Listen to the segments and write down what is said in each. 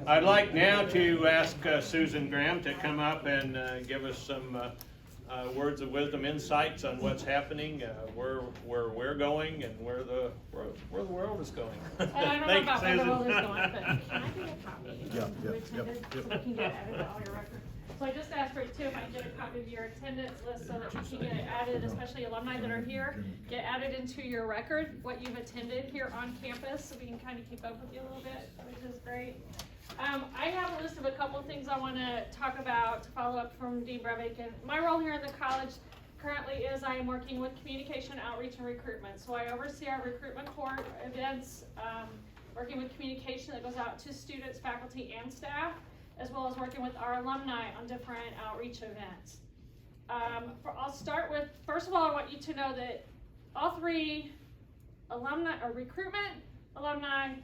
I'd like now to ask Susan Graham to come up and give us some words of wisdom, insights on what's happening, where we're going, and where the world is going. I don't know about where the world is going, but can I get a copy? Yeah. So we can get added to all your records. So I just asked for it too, if I can get a copy of your attendance list so that you can get it added, especially alumni that are here, get added into your record, what you've attended here on campus, so we can kind of keep up with you a little bit, which is great. I have a list of a couple of things I want to talk about to follow up from Dean Brevik. And my role here in the college currently is I am working with communication, outreach, and recruitment. So I oversee our recruitment core events, working with communication that goes out to students, faculty, and staff, as well as working with our alumni on different outreach events. I'll start with, first of all, I want you to know that all three alumni, or recruitment, alumni,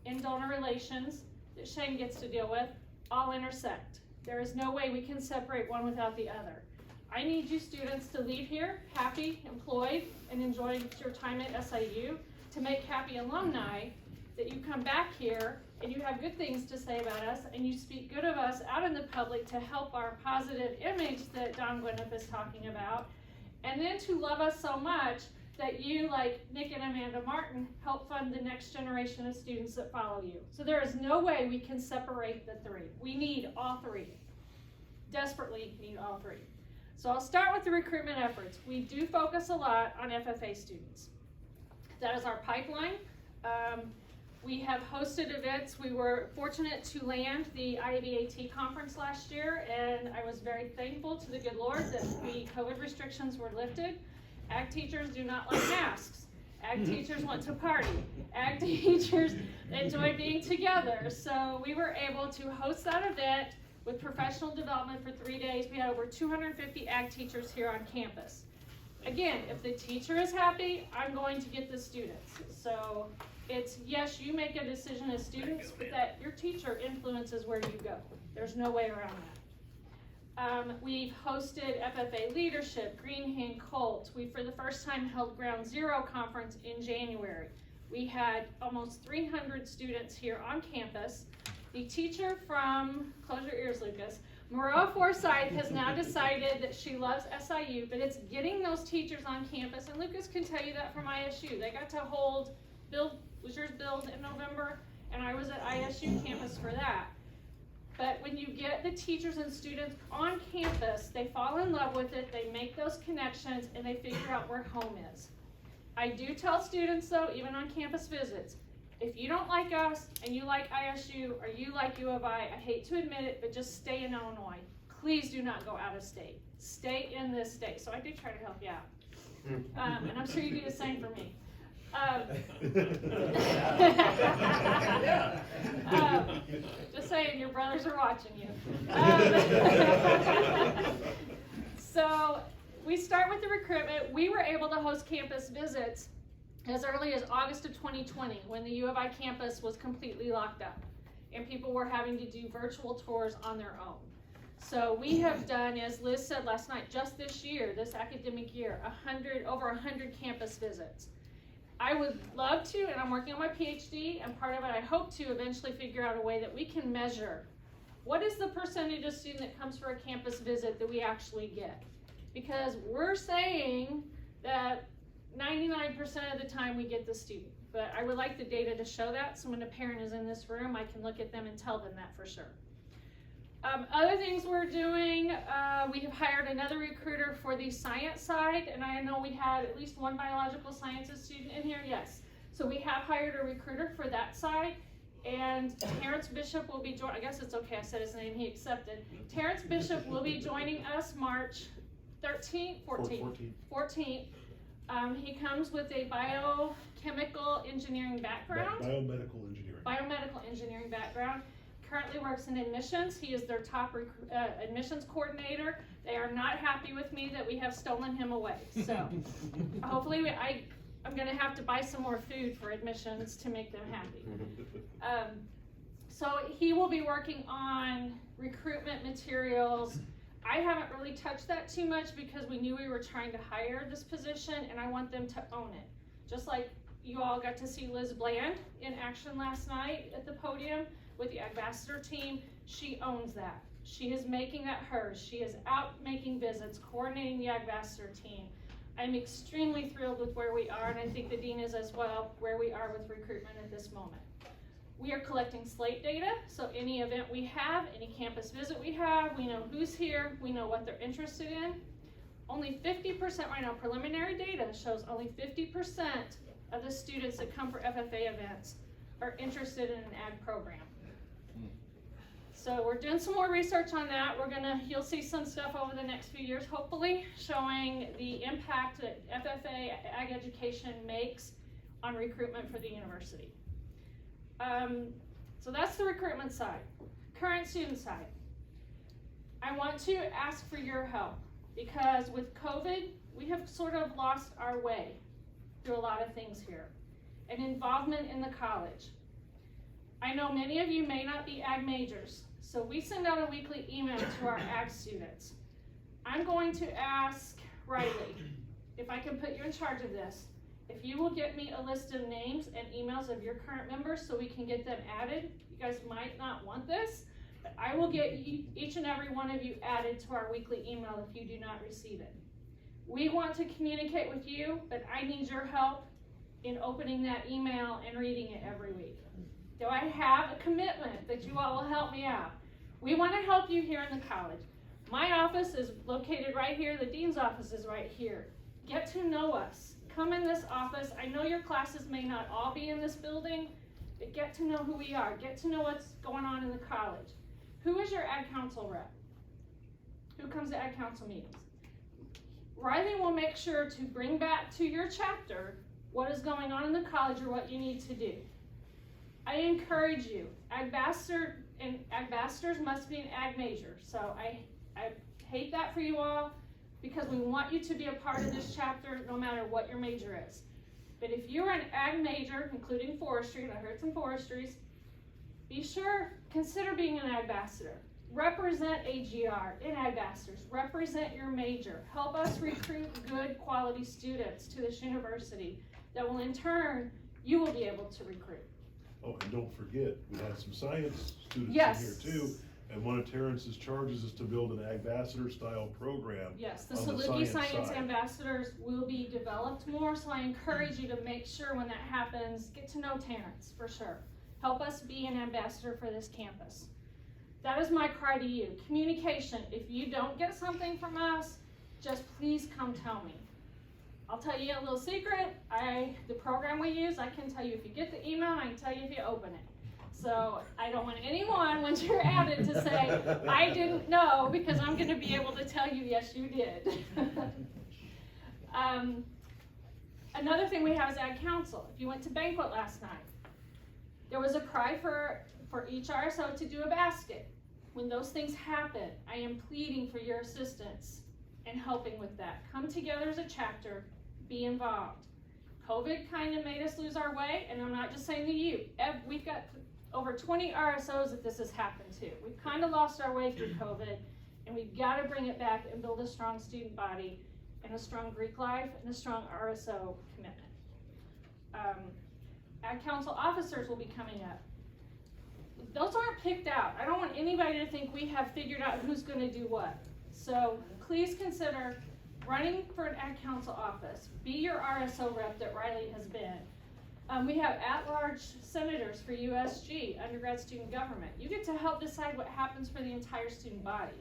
and donor relations that Shane gets to deal with all intersect. There is no way we can separate one without the other. I need you students to leave here happy, employed, and enjoying your time at SIU, to make happy alumni, that you come back here and you have good things to say about us and you speak good of us out in the public to help our positive image that Don Gwyneth is talking about, and then to love us so much that you, like Nick and Amanda Martin, help fund the next generation of students that follow you. So there is no way we can separate the three. We need all three. Desperately need all three. So I'll start with the recruitment efforts. We do focus a lot on FFA students. That is our pipeline. We have hosted events. We were fortunate to land the IAVAT conference last year, and I was very thankful to the good Lord that the COVID restrictions were lifted. Ag teachers do not like masks. Ag teachers want to party. Ag teachers enjoy being together. So we were able to host that event with professional development for 3 days. We had over 250 ag teachers here on campus. Again, if the teacher is happy, I'm going to get the students. So it's, yes, you make a decision as students, but that your teacher influences where you go. There's no way around that. We've hosted FFA Leadership, Green Hand Colt. We, for the first time, held Ground Zero Conference in January. We had almost 300 students here on campus. The teacher from, close your ears, Lucas, Moreau Forsyth has now decided that she loves SIU, but it's getting those teachers on campus, and Lucas can tell you that from ISU. They got to hold, was yours billed in November? And I was at ISU campus for that. But when you get the teachers and students on campus, they fall in love with it, they make those connections, and they figure out where home is. I do tell students, though, even on campus visits, if you don't like us and you like ISU or you like U of I hate to admit it, but just stay in Illinois. Please do not go out of state. Stay in this state. So I do try to help you out. And I'm sure you do the same for me. Just saying, your brothers are watching you. So we start with the recruitment. We were able to host campus visits as early as August of 2020, when the U of I campus was completely locked up and people were having to do virtual tours on their own. So we have done, as Liz said last night, just this year, this academic year, over 100 campus visits. I would love to, and I'm working on my PhD, and part of it I hope to eventually figure out a way that we can measure what is the percentage of student that comes for a campus visit that we actually get. Because we're saying that 99% of the time we get the student, but I would like the data to show that, so when a parent is in this room, I can look at them and tell them that for sure. Other things we're doing, we have hired another recruiter for the science side, and I know we had at least one biological sciences student in here, yes. So we have hired a recruiter for that side, and Terrence Bishop will be joining, I guess it's okay, I said his name, he accepted. Terrence Bishop will be joining us March 13th, 14th. He comes with a biochemical engineering background. Biomedical engineering background. Currently works in admissions. He is their top admissions coordinator. They are not happy with me that we have stolen him away. So hopefully I'm going to have to buy some more food for admissions to make them happy. So he will be working on recruitment materials. I haven't really touched that too much because we knew we were trying to hire this position, and I want them to own it. Just like you all got to see Liz Bland in action last night at the podium, with the Ambassador team, she owns that. She is making that hers. She is out making visits, coordinating the Ambassador team. I'm extremely thrilled with where we are, and I think the Dean is as well, where we are with recruitment at this moment. We are collecting slate data, so any event we have, any campus visit we have, we know who's here, we know what they're interested in. Only 50% right now, preliminary data shows only 50% of the students that come for FFA events are interested in an ag program. So we're doing some more research on that. You'll see some stuff over the next few years, hopefully, showing the impact that FFA ag education makes on recruitment for the university. So that's the recruitment side. Current student side. I want to ask for your help because with COVID, we have sort of lost our way through a lot of things here and involvement in the college. I know many of you may not be ag majors, so we send out a weekly email to our ag students. I'm going to ask Riley, if I can put you in charge of this, if you will get me a list of names and emails of your current members so we can get them added. You guys might not want this, but I will get each and every one of you added to our weekly email if you do not receive it. We want to communicate with you, but I need your help in opening that email and reading it every week. Do I have a commitment that you all will help me out? We want to help you here in the college. My office is located right here. The dean's office is right here. Get to know us. Come in this office. I know your classes may not all be in this building, but get to know who we are. Get to know what's going on in the college. Who is your ag council rep? Who comes to ag council meetings? Riley will make sure to bring back to your chapter what is going on in the college or what you need to do. I encourage you, ambassadors must be an ag major. So I hate that for you all because we want you to be a part of this chapter no matter what your major is. But if you're an ag major, including forestry, and I heard some forestries, be sure, consider being an ambassador. Represent AGR in ambassadors. Represent your major. Help us recruit good quality students to this university that will in turn, you will be able to recruit. Oh, and don't forget, we have some science students Yes. in here too. And one of Terrence's charges is to build an ambassador style program. Yes, the on the Saluki Science side. Ambassadors will be developed more, so I encourage you to make sure when that happens, get to know Terrence for sure. Help us be an ambassador for this campus. That is my cry to you. Communication. If you don't get something from us, just please come tell me. I'll tell you a little secret. The program we use, I can tell you if you get the email, I can tell you if you open it. So I don't want anyone, once you're added, to say, I didn't know, because I'm going to be able to tell you, yes, you did. Another thing we have is Ag Council. If you went to banquet last night, there was a cry for each RSO to do a basket. When those things happen, I am pleading for your assistance and helping with that. Come together as a chapter, be involved. COVID kind of made us lose our way, and I'm not just saying to you. We've got over 20 RSOs that this has happened to. We've kind of lost our way through COVID, and we've got to bring it back and build a strong student body and a strong Greek life and a strong RSO commitment. Ag Council officers will be coming up. Those aren't picked out. I don't want anybody to think we have figured out who's going to do what. So please consider running for an Ag Council office. Be your RSO rep that Riley has been. We have at-large senators for USG, undergrad student government. You get to help decide what happens for the entire student body.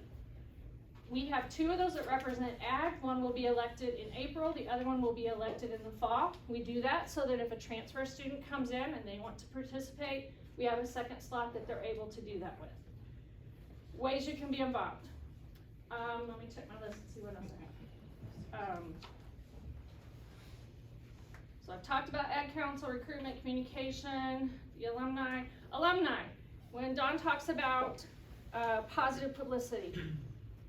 We have 2 of those that represent ag. One will be elected in April, the other one will be elected in the fall. We do that so that if a transfer student comes in and they want to participate, we have a second slot that they're able to do that with. Ways you can be involved. Let me check my list and see what else I have. So I've talked about Ag Council, recruitment, communication, the alumni. Alumni, when Dawn talks about positive publicity,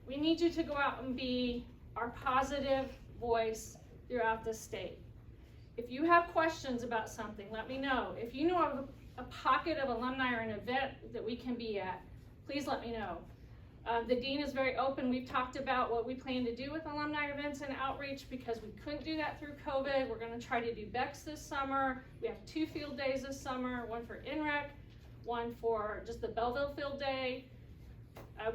we need you to go out and be our positive voice throughout the state. If you have questions about something, let me know. If you know of a pocket of alumni or an event that we can be at, please let me know. The dean is very open. We've talked about what we plan to do with alumni events and outreach because we couldn't do that through COVID. We're going to try to do BEX this summer. We have 2 field days this summer, one for INREC, one for just the Belleville Field Day.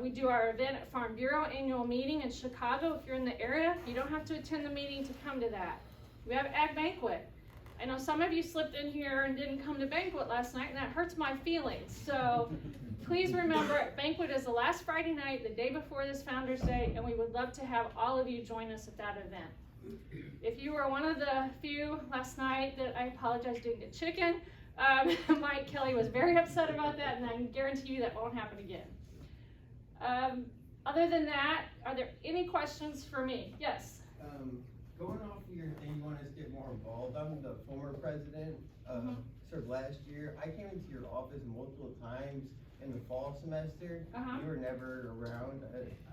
We do our event at Farm Bureau annual meeting in Chicago. If you're in the area, you don't have to attend the meeting to come to that. We have Ag Banquet. I know some of you slipped in here and didn't come to banquet last night, and that hurts my feelings. So please remember, banquet is the last Friday night, the day before this Founders Day, and we would love to have all of you join us at that event. If you were one of the few last night that I apologize didn't get chicken, Mike Kelly was very upset about that, and I can guarantee you that won't happen again. Other than that, are there any questions for me? Yes? Going off of your thing, you want us to get more involved. I'm the former president, served last year. I came into your office multiple times in the fall semester. You were never around.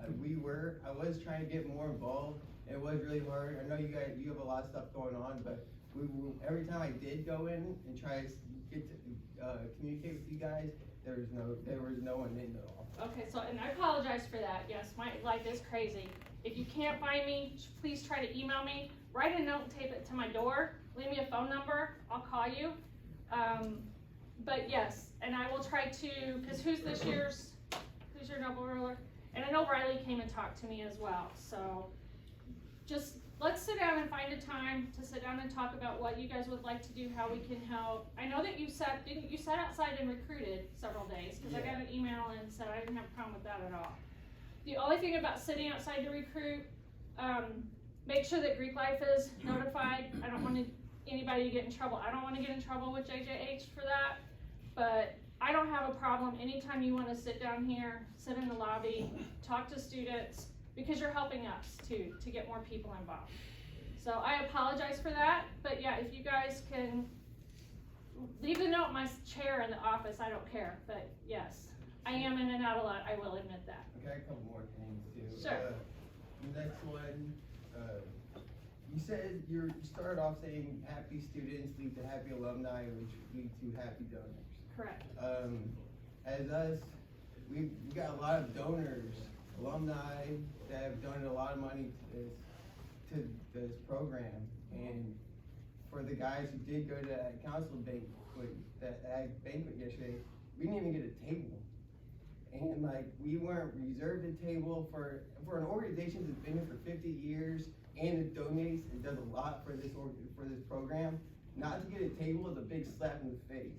I was trying to get more involved. It was really hard. I know you have a lot of stuff going on, but every time I did go in and try to get to communicate with you guys, there was no one in the office. Okay, so, and I apologize for that. Yes, my life is crazy. If you can't find me, please try to email me. Write a note and tape it to my door. Leave me a phone number. I'll call you. But yes, and I will try to, because who's your double ruler? And I know Riley came and talked to me as well. So just let's sit down and find a time to sit down and talk about what you guys would like to do, how we can help. I know that you sat outside and recruited several days, because I got an email and said I didn't have a problem with that at all. The only thing about sitting outside to recruit, make sure that Greek Life is notified. I don't want anybody to get in trouble. I don't want to get in trouble with JJH for that, but I don't have a problem anytime you want to sit down here, sit in the lobby, talk to students, because you're helping us to get more people involved. So I apologize for that, but yeah, if you guys can leave a note in my chair in the office, I don't care, but yes, I am in and out a lot, I will admit that. Okay, a couple more things too. Sure. The next one, you said you started off saying happy students lead to happy alumni, which lead to happy donors. Correct. As us, we got a lot of donors, alumni that have donated a lot of money to this program. And for the guys who did go to that council banquet, that ag banquet yesterday, we didn't even get a table. And like, we weren't reserved a table for an organization that's been here for 50 years and it donates and does a lot for this program. Not to get a table is a big slap in the face.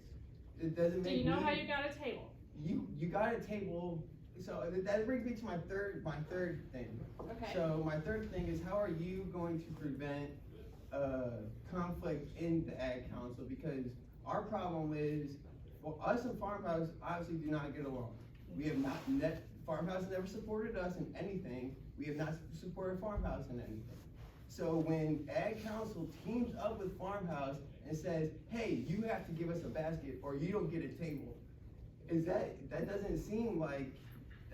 It doesn't make. Do you know how you got a table? You got a table. So that brings me to my third thing. Okay. So my third thing is, how are you going to prevent conflict in the Ag Council? Because our problem is, well, us and Farmhouse obviously do not get along. We have not, Farmhouse has never supported us in anything. We have not supported Farmhouse in anything. So when Ag Council teams up with Farmhouse and says, hey, you have to give us a basket or you don't get a table, that doesn't seem like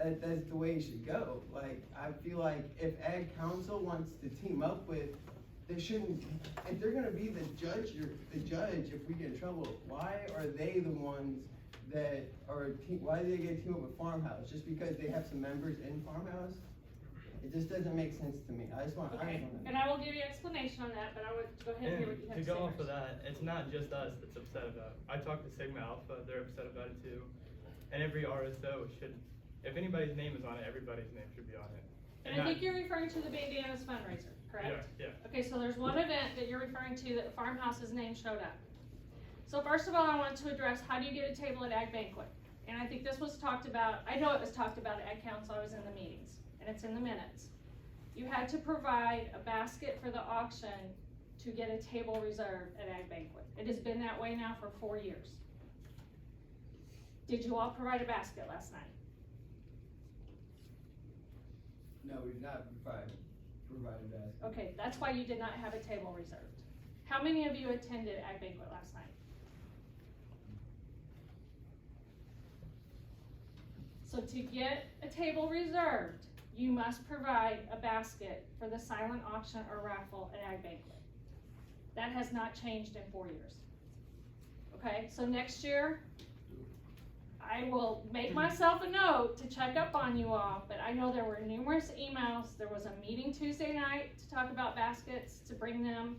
that's the way it should go. Like, I feel like if Ag Council wants to team up with, they shouldn't, if they're gonna be the judge if we get in trouble, why are they the ones that are, why do they get team up with Farmhouse? Just because they have some members in Farmhouse? It just doesn't make sense to me. I just want Okay, to. and I will give you explanation on that, but I would go ahead and hear what you have to say. To go off first. of that, it's not just us that's upset about it. I talked to Sigma Alpha, they're upset about it too. And every RSO should, if anybody's name is on it, everybody's name should be on it. And I think you're referring to the Bandanas fundraiser, correct? Yeah. Okay, so there's one event that you're referring to that Farmhouse's name showed up. So first of all, I want to address, how do you get a table at Ag Banquet? And I think this was talked about, I know it was talked about at Ag Council, I was in the meetings, and it's in the minutes. You had to provide a basket for the auction to get a table reserved at Ag Banquet. It has been that way now for 4 years. Did you all provide a basket last night? No, we did not provide that. Okay, that's why you did not have a table reserved. How many of you attended Ag Banquet last night? So to get a table reserved, you must provide a basket for the silent auction or raffle at Ag Banquet. That has not changed in 4 years. Okay, so next year, I will make myself a note to check up on you all, but I know there were numerous emails. There was a meeting Tuesday night to talk about baskets, to bring them,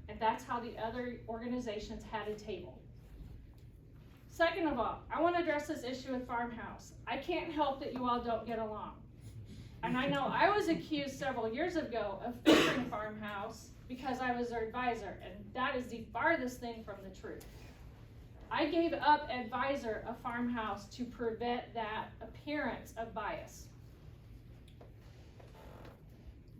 and that's how the other organizations had a table. Second of all, I wanna address this issue with Farmhouse. I can't help that you all don't get along. And I know I was accused several years ago of favoring Farmhouse because I was their advisor, and that is the farthest thing from the truth. I gave up advisor of Farmhouse to prevent that appearance of bias.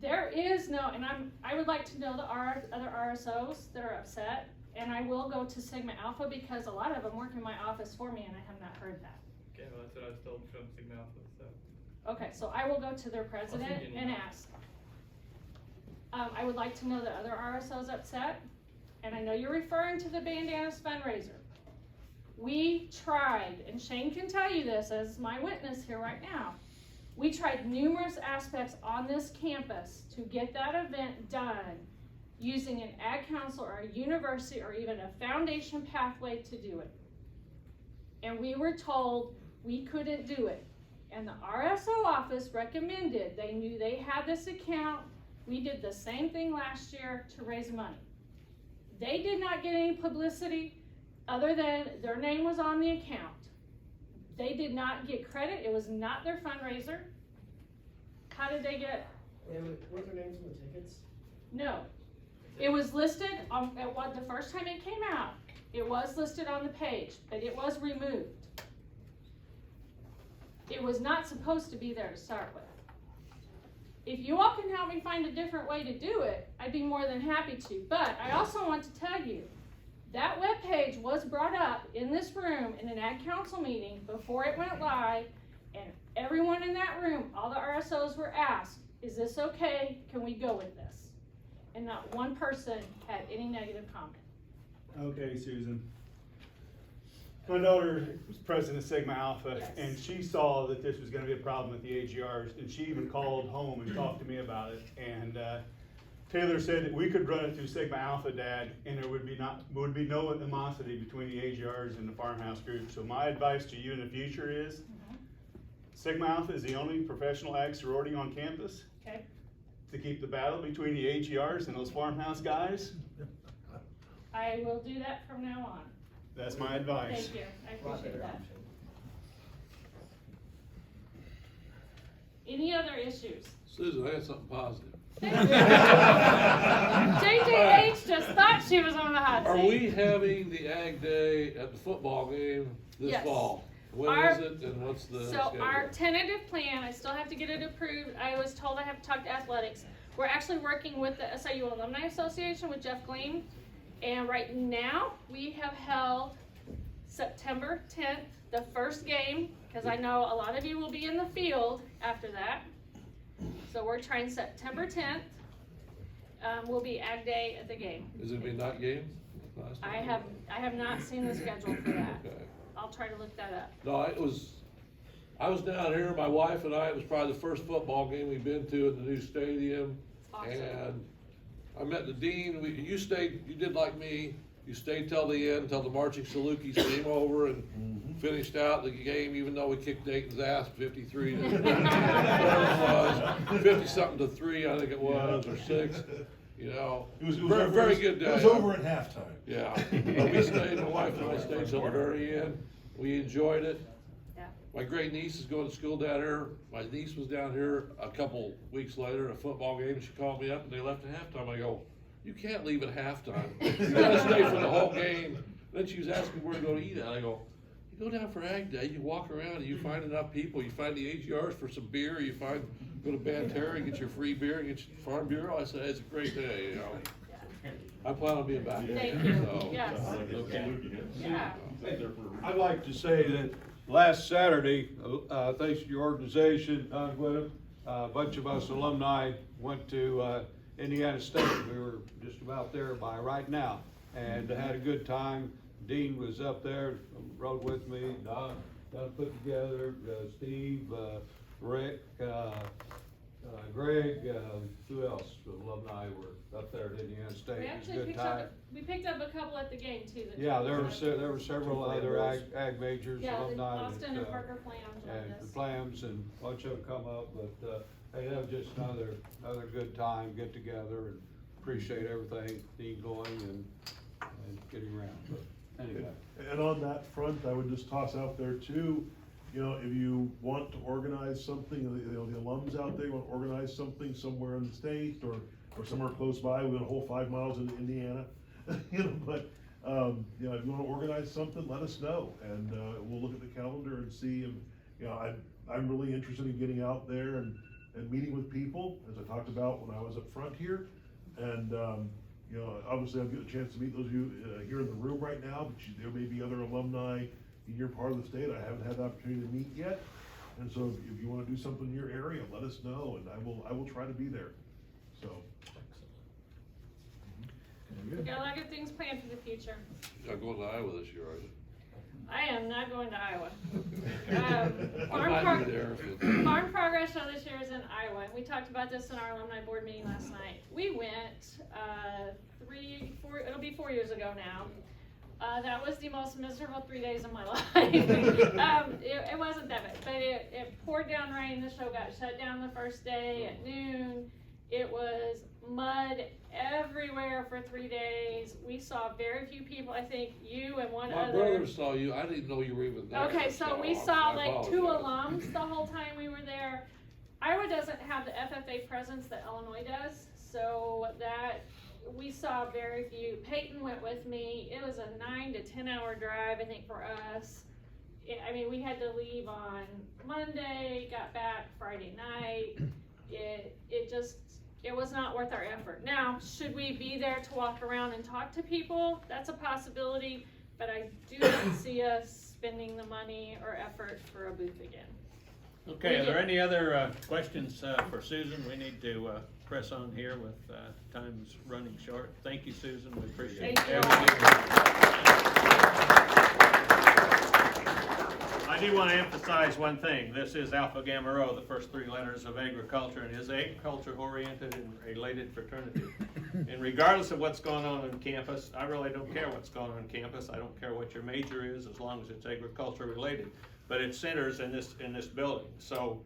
There is no, and I would like to know the other RSOs that are upset, and I will go to Sigma Alpha because a lot of them work in my office for me and I have not heard that. Okay, well, that's what I was told from Sigma Alpha, so. Okay, so I will go to their president I'll send you an and email. ask. I would like to know the other RSOs upset, and I know you're referring to the Bandanas fundraiser. We tried, and Shane can tell you this as my witness here right now. We tried numerous aspects on this campus to get that event done using an ag council or a university or even a foundation pathway to do it. And we were told we couldn't do it. And the RSO office recommended, they knew they had this account. We did the same thing last year to raise money. They did not get any publicity other than their name was on the account. They did not get credit. It was not their fundraiser. How did they get? And weren't their names on the tickets? No. It was listed on, at what, the first time it came out. It was listed on the page, but it was removed. It was not supposed to be there to start with. If you all can help me find a different way to do it, I'd be more than happy to. But I also want to tell you, that webpage was brought up in this room in an ag council meeting before it went live, and everyone in that room, all the RSOs were asked, is this okay? Can we go with this? And not one person had any negative comment. Okay, Susan. My daughter was president of Sigma Alpha, Yes. and she saw that this was gonna be a problem with the AGRs, and she even called home and talked to me about it. And Taylor said that we could run it through Sigma Alpha, Dad, and there would be no animosity between the AGRs and the Farmhouse group. So my advice to you in the future is, Sigma Alpha is the only professional ag sorority on campus. Okay? To keep the battle between the AGRs and those Farmhouse guys. I will do that from now on. That's my advice. Thank you. I appreciate that. Any other issues? Susan, I got something positive. JJH just thought she was on the hot seat. Are we having the Ag Day at the football game this Yes. fall? When Our- is it and what's the So schedule? our tentative plan, I still have to get it approved. I was told I have to talk to athletics. We're actually working with the SIU Alumni Association with Jeff Gleam. And right now, we have held September 10th, the first game, because I know a lot of you will be in the field after that. So we're trying September 10th. Will be Ag Day at the game. Is it gonna be night games? Last I night? have not seen the schedule for that. Okay. I'll try to look that up. No, I was down here, my wife and I, it was probably the first football game we've been to at the new stadium. Awesome. And I met the dean, you did like me, you stayed till the end, till the marching Salukis came over and finished out the game, even though we kicked Dayton's ass 53 to, whatever it was, 50-something to 3, I think it was, or 6, you know. It was Very good day. It was over at halftime. Yeah, but we stayed, my wife and I stayed till the very end, we enjoyed it. Yeah. My great niece is going to school down here. My niece was down here a couple weeks later at a football game, and she called me up and they left at halftime. I go, you can't leave at halftime. You gotta stay for the whole game. Then she was asking where to go to eat at. I go, you go down for Ag Day, you walk around and you find enough people. You find the AGRs for some beer, go to Banterra and get your free beer and get your Farm Bureau. I said, it's a great day, you know. I plan on being back. Thank you. So, Yes. Yeah. I'd like to say that last Saturday, thanks to your organization, Don Whittam, a bunch of us alumni went to Indiana State. We were just about there by right now and had a good time. Dean was up there, rode with me, Don put together, Steve, Rick, Greg, who else? The alumni were up there at Indiana State. We It was a actually good picked time. up, we picked up a couple at the game too. that Yeah, joined there us. were several other ag majors, Yeah, the alumni. Austin that, and Parker Flam joined and us. the Flams and a bunch of them come up, but, hey, that was just another good time, get together and appreciate everything, Dean going and getting around. But Anyway. And on that front, I would just toss out there too, you know, if you want to organize something, you know, the alums out there want to organize something somewhere in the state or somewhere close by, within a whole 5 miles in Indiana, you know, but, you know, if you want to organize something, let us know, and, we'll look at the calendar and see if, you know, I'm really interested in getting out there and meeting with people, as I talked about when I was up front here, and, you know, obviously I'll get a chance to meet those of you here in the room right now, but there may be other alumni in your part of the state I haven't had the opportunity to meet yet. And so if you wanna do something in your area, let us know, and I will try to be there, so. We got a lot of good things planned for the future. You're not going to Iowa this year, are you? I am not going to Iowa. I might be there if it's. Farm Progress Show this year is in Iowa, and we talked about this in our alumni board meeting last night. We went, it'll be 4 years ago now. That was the most miserable 3 days of my life. It wasn't that bad, but it poured down rain. The show got shut down the first day at noon. It was mud everywhere for 3 days. We saw very few people. I think you and one My other. brother saw you, I didn't know you were even there. Okay, so we saw I like 2 apologize. alums the whole time we were there. Iowa doesn't have the FFA presence that Illinois does, so that we saw very few. Peyton went with me. It was a 9 to 10 hour drive, I think, for us. I mean, we had to leave on Monday, got back Friday night. It was not worth our effort. Now, should we be there to walk around and talk to people? That's a possibility, but I do not see us spending the money or effort for a booth again. Okay, are there any other questions for Susan? We need to press on here with time's running short. Thank you, Susan, we appreciate Thank you. I do want to emphasize one thing. This is Alpha Gamma Rho, the first 3 letters of agriculture, and is agriculture oriented and related fraternity. And regardless of what's going on campus, I really don't care what's going on campus. I don't care what your major is, as long as it's agriculture related. But it centers in this building. So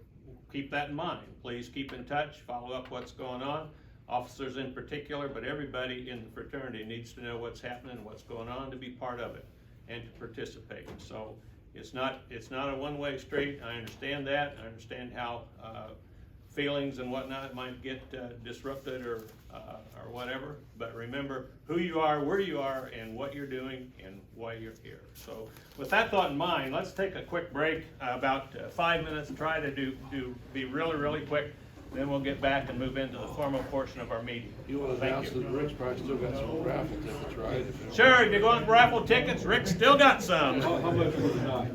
keep that in mind. Please keep in touch, follow up what's going on. Officers in particular, but everybody in the fraternity needs to know what's happening, what's going on, to be part of it and to participate. So it's not a one-way street. I understand that. I understand how feelings and whatnot might get disrupted or whatever. But remember who you are, where you are, and what you're doing, and why you're here. So with that thought in mind, let's take a quick break, about 5 minutes. Try to be really, really quick. Then we'll get back and move into the formal portion of our meeting. You want to Thank announce that Rick's probably still got some raffle tickets, right? Sure, if you're going for raffle tickets, Rick still got some. How much for tonight?